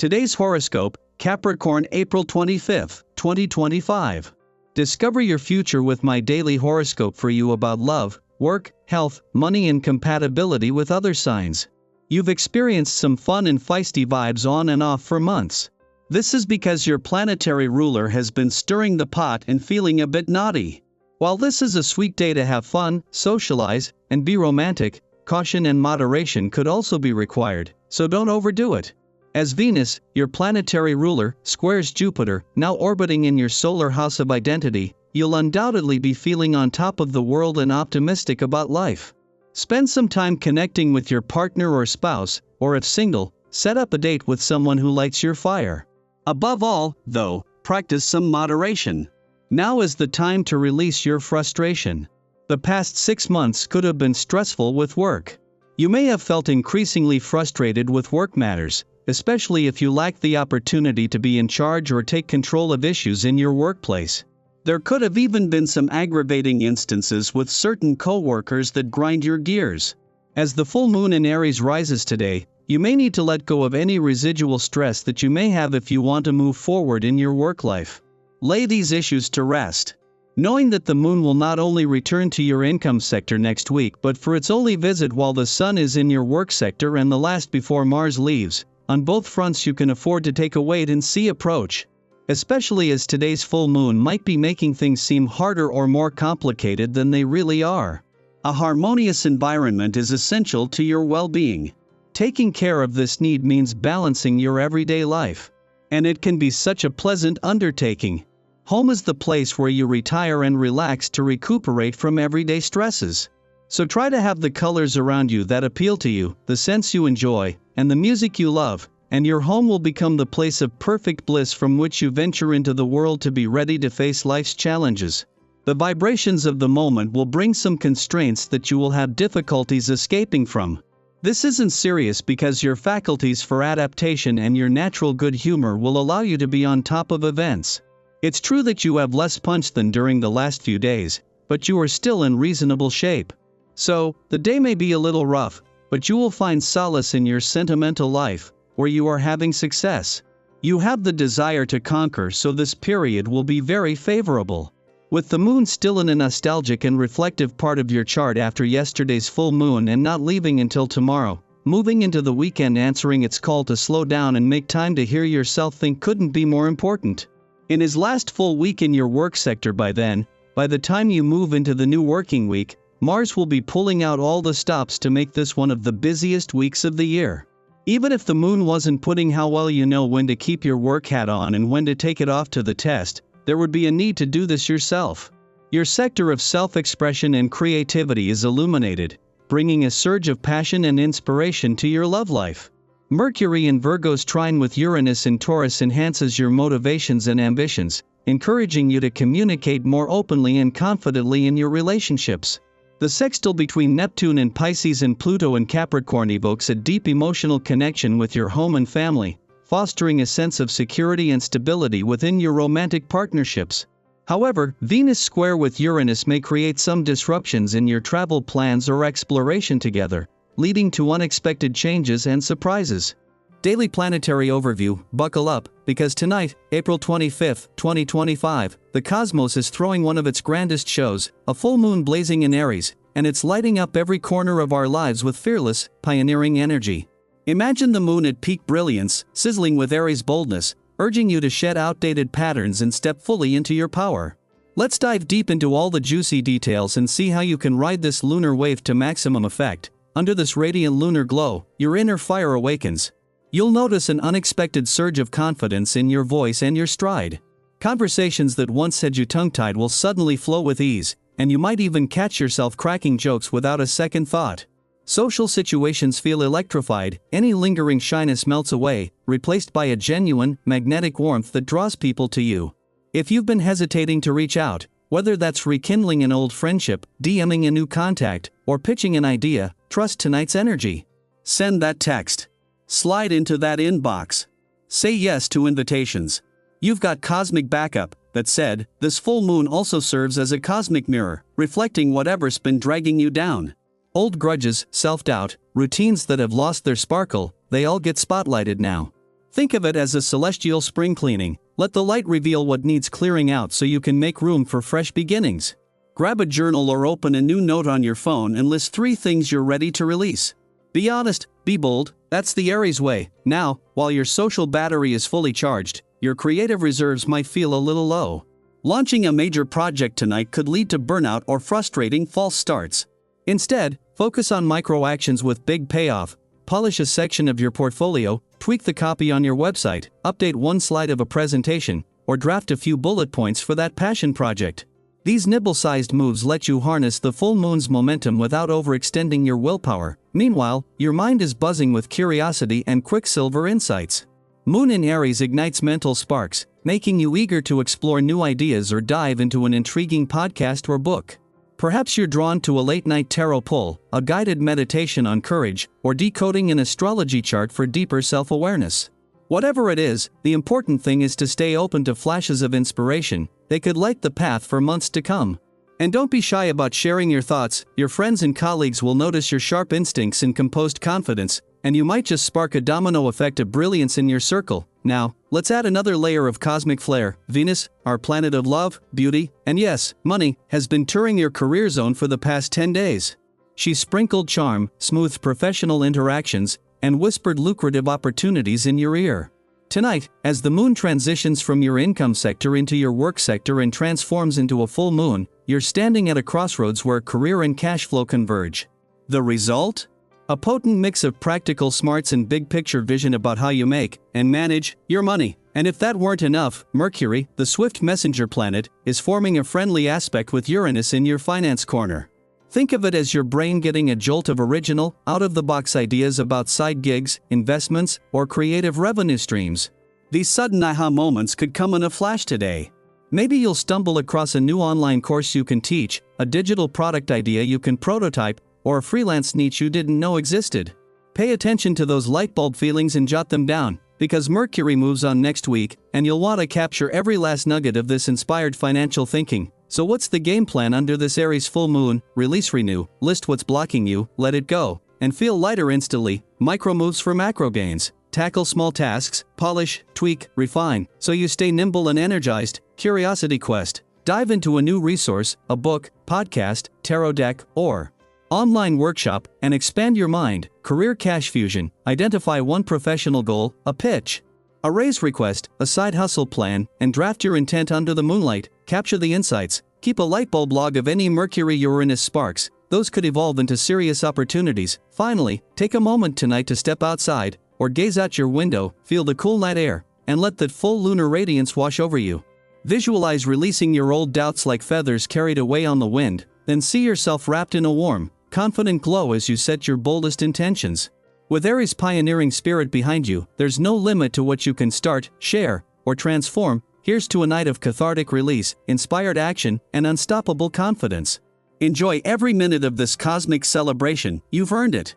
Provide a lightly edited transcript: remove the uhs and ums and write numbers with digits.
Today's horoscope, Capricorn April 25, 2025. Discover your future with my daily horoscope for you about love, work, health, money and compatibility with other signs. You've experienced some fun and feisty vibes on and off for months. This is because your planetary ruler has been stirring the pot and feeling a bit naughty. While this is a sweet day to have fun, socialize, and be romantic, caution and moderation could also be required, so don't overdo it. As Venus, your planetary ruler, squares Jupiter, now orbiting in your solar house of identity, you'll undoubtedly be feeling on top of the world and optimistic about life. Spend some time connecting with your partner or spouse, or if single, set up a date with someone who lights your fire. Above all, though, practice some moderation. Now is the time to release your frustration. The past 6 months could have been stressful with work. You may have felt increasingly frustrated with work matters, especially if you lack the opportunity to be in charge or take control of issues in your workplace. There could have even been some aggravating instances with certain co-workers that grind your gears. As the full moon in Aries rises today, you may need to let go of any residual stress that you may have if you want to move forward in your work life. Lay these issues to rest. Knowing that the moon will not only return to your income sector next week but for its only visit while the sun is in your work sector and the last before Mars leaves, on both fronts you can afford to take a wait-and-see approach. Especially as today's full moon might be making things seem harder or more complicated than they really are. A harmonious environment is essential to your well-being. Taking care of this need means balancing your everyday life. And it can be such a pleasant undertaking. Home is the place where you retire and relax to recuperate from everyday stresses. So try to have the colors around you that appeal to you, the scents you enjoy, and the music you love, and your home will become the place of perfect bliss from which you venture into the world to be ready to face life's challenges. The vibrations of the moment will bring some constraints that you will have difficulties escaping from. This isn't serious because your faculties for adaptation and your natural good humor will allow you to be on top of events. It's true that you have less punch than during the last few days, but you are still in reasonable shape. So, the day may be a little rough, but you will find solace in your sentimental life, where you are having success. You have the desire to conquer, so this period will be very favorable. With the moon still in a nostalgic and reflective part of your chart after yesterday's full moon and not leaving until tomorrow, moving into the weekend answering its call to slow down and make time to hear yourself think couldn't be more important. In his last full week in your work sector by the time you move into the new working week, Mars will be pulling out all the stops to make this one of the busiest weeks of the year. Even if the moon wasn't putting how well you know when to keep your work hat on and when to take it off to the test, there would be a need to do this yourself. Your sector of self-expression and creativity is illuminated, bringing a surge of passion and inspiration to your love life. Mercury in Virgo's trine with Uranus in Taurus enhances your motivations and ambitions, encouraging you to communicate more openly and confidently in your relationships. The sextile between Neptune and Pisces and Pluto in Capricorn evokes a deep emotional connection with your home and family, fostering a sense of security and stability within your romantic partnerships. However, Venus square with Uranus may create some disruptions in your travel plans or exploration together, leading to unexpected changes and surprises. Daily planetary overview, buckle up, because tonight, April 25, 2025, the cosmos is throwing one of its grandest shows, a full moon blazing in Aries, and it's lighting up every corner of our lives with fearless, pioneering energy. Imagine the moon at peak brilliance, sizzling with Aries boldness, urging you to shed outdated patterns and step fully into your power. Let's dive deep into all the juicy details and see how you can ride this lunar wave to maximum effect. Under this radiant lunar glow, your inner fire awakens. You'll notice an unexpected surge of confidence in your voice and your stride. Conversations that once had you tongue-tied will suddenly flow with ease, and you might even catch yourself cracking jokes without a second thought. Social situations feel electrified, any lingering shyness melts away, replaced by a genuine, magnetic warmth that draws people to you. If you've been hesitating to reach out, whether that's rekindling an old friendship, DMing a new contact, or pitching an idea, trust tonight's energy. Send that text. Slide into that inbox. Say yes to invitations. You've got cosmic backup. That said, this full moon also serves as a cosmic mirror, reflecting whatever's been dragging you down. Old grudges, self-doubt, routines that have lost their sparkle, they all get spotlighted now. Think of it as a celestial spring cleaning. Let the light reveal what needs clearing out so you can make room for fresh beginnings. Grab a journal or open a new note on your phone and list 3 things you're ready to release. Be honest, be bold, that's the Aries way. Now, while your social battery is fully charged, your creative reserves might feel a little low. Launching a major project tonight could lead to burnout or frustrating false starts. Instead, focus on micro actions with big payoff. Polish a section of your portfolio, tweak the copy on your website, update one slide of a presentation, or draft a few bullet points for that passion project. These nibble-sized moves let you harness the full moon's momentum without overextending your willpower. Meanwhile, your mind is buzzing with curiosity and quicksilver insights. Moon in Aries ignites mental sparks, making you eager to explore new ideas or dive into an intriguing podcast or book. Perhaps you're drawn to a late-night tarot pull, a guided meditation on courage, or decoding an astrology chart for deeper self-awareness. Whatever it is, the important thing is to stay open to flashes of inspiration. They could light the path for months to come. And don't be shy about sharing your thoughts. Your friends and colleagues will notice your sharp instincts and composed confidence, and you might just spark a domino effect of brilliance in your circle. Now, let's add another layer of cosmic flair. Venus, our planet of love, beauty, and yes, money, has been touring your career zone for the past 10 days. She's sprinkled charm, smoothed professional interactions, and whispered lucrative opportunities in your ear. Tonight, as the moon transitions from your income sector into your work sector and transforms into a full moon, you're standing at a crossroads where career and cash flow converge. The result? A potent mix of practical smarts and big-picture vision about how you make and manage your money. And if that weren't enough, Mercury, the swift messenger planet, is forming a friendly aspect with Uranus in your finance corner. Think of it as your brain getting a jolt of original, out-of-the-box ideas about side gigs, investments, or creative revenue streams. These sudden aha moments could come in a flash today. Maybe you'll stumble across a new online course you can teach, a digital product idea you can prototype, or a freelance niche you didn't know existed. Pay attention to those lightbulb feelings and jot them down, because Mercury moves on next week, and you'll want to capture every last nugget of this inspired financial thinking. So what's the game plan under this Aries full moon? Release, renew, list what's blocking you, let it go, and feel lighter instantly. Micro moves for macro gains. Tackle small tasks, polish, tweak, refine, so you stay nimble and energized. Curiosity quest. Dive into a new resource, a book, podcast, tarot deck, or online workshop, and expand your mind. Career cash fusion. Identify one professional goal, a pitch, a raise request, a side hustle plan, and draft your intent under the moonlight. Capture the insights. Keep a lightbulb log of any Mercury-Uranus sparks. Those could evolve into serious opportunities. Finally, take a moment tonight to step outside, or gaze out your window, feel the cool night air, and let that full lunar radiance wash over you. Visualize releasing your old doubts like feathers carried away on the wind, then see yourself wrapped in a warm, confident glow as you set your boldest intentions. With Aries' pioneering spirit behind you, there's no limit to what you can start, share, or transform. Here's to a night of cathartic release, inspired action, and unstoppable confidence. Enjoy every minute of this cosmic celebration. You've earned it.